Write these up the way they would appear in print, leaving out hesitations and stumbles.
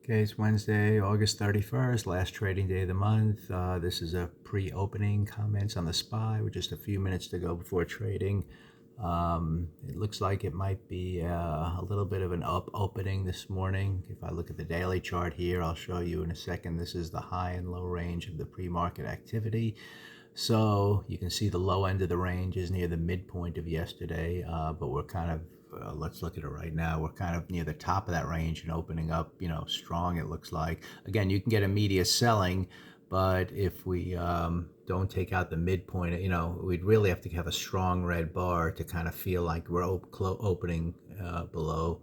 Okay, it's Wednesday, August 31st, last trading day of the month. This is a pre-opening comments on the SPY with just a few minutes to go before trading. It looks like it might be a little bit of an up opening this morning. If I look at the daily chart here, I'll show you in a second. This is the high and low range of the pre-market activity. So you can see the low end of the range is near the midpoint of yesterday, but we're kind of let's look at it right now. We're kind of near the top of that range and opening up, strong, it looks like. Again, you can get immediate selling, but if we don't take out the midpoint, we'd really have to have a strong red bar to kind of feel like we're opening below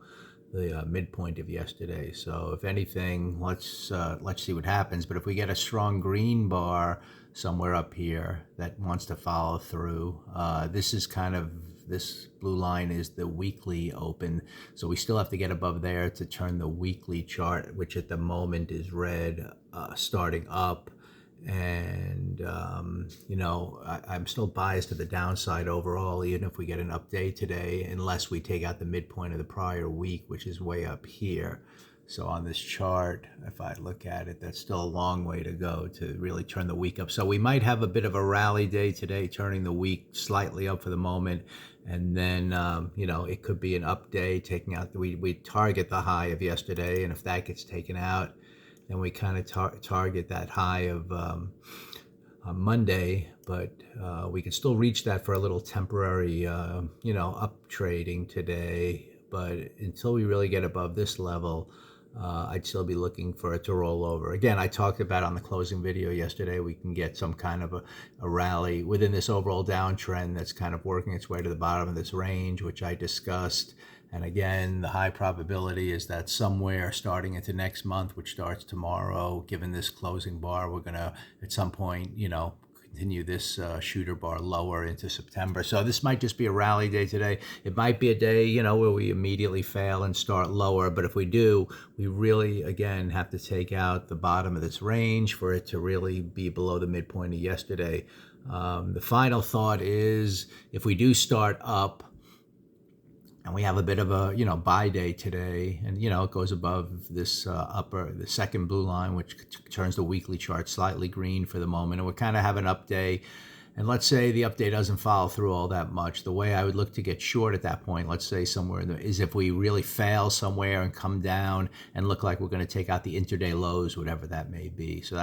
the midpoint of yesterday. So if anything, let's see what happens. But if we get a strong green bar somewhere up here that wants to follow through, this blue line is the weekly open. So we still have to get above there to turn the weekly chart, which at the moment is red, starting up. And I'm still biased to the downside overall, even if we get an update today, unless we take out the midpoint of the prior week, which is way up here. So on this chart, if I look at it, that's still a long way to go to really turn the week up. So we might have a bit of a rally day today, turning the week slightly up for the moment. And then, it could be an up day, taking out, we target the high of yesterday. And if that gets taken out, then we kind of target that high of on Monday, but we can still reach that for a little temporary, up trading today. But until we really get above this level, I'd still be looking for it to roll over. Again, I talked about on the closing video yesterday, we can get some kind of a rally within this overall downtrend that's kind of working its way to the bottom of this range, which I discussed. And again, the high probability is that somewhere starting into next month, which starts tomorrow, given this closing bar, we're going to, at some point, continue this shooter bar lower into September. So this might just be a rally day today. It might be a day, where we immediately fail and start lower. But if we do, we really, again, have to take out the bottom of this range for it to really be below the midpoint of yesterday. The final thought is, if we do start up, and we have a bit of a, buy day today, and, it goes above this the second blue line, which turns the weekly chart slightly green for the moment. And we kind of have an up day. And let's say the update doesn't follow through all that much. The way I would look to get short at that point, let's say somewhere is if we really fail somewhere and come down and look like we're going to take out the intraday lows, whatever that may be. So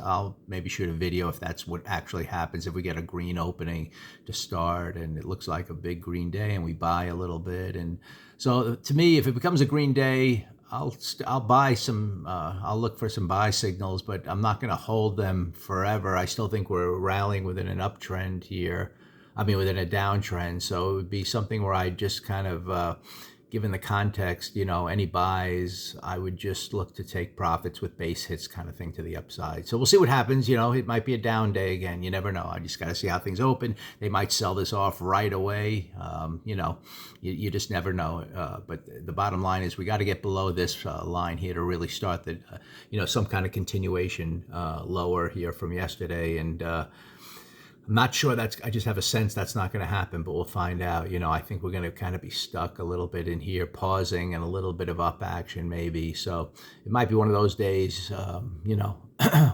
I'll maybe shoot a video if that's what actually happens, if we get a green opening to start and it looks like a big green day and we buy a little bit. And so to me, if it becomes a green day, I'll buy some, I'll look for some buy signals, but I'm not going to hold them forever. I still think we're rallying within an uptrend here. Within a downtrend. So it would be something where I just kind of, given the context, any buys, I would just look to take profits with base hits kind of thing to the upside. So we'll see what happens. It might be a down day again. You never know. I just got to see how things open. They might sell this off right away. You just never know. But the bottom line is we got to get below this line here to really start the, some kind of continuation lower here from yesterday. And I'm not sure I just have a sense that's not going to happen, but we'll find out. I think we're going to kind of be stuck a little bit in here, pausing and a little bit of up action maybe. So it might be one of those days,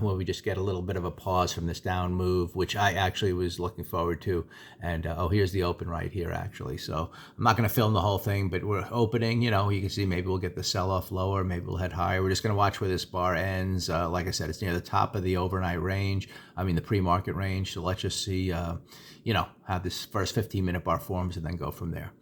where we just get a little bit of a pause from this down move, which I actually was looking forward to. And, here's the open right here, actually. So I'm not going to film the whole thing, but we're opening, you can see maybe we'll get the sell-off lower, maybe we'll head higher. We're just going to watch where this bar ends. Like I said, it's near the top of the overnight range, the pre-market range. So let's just see, how this first 15-minute bar forms and then go from there.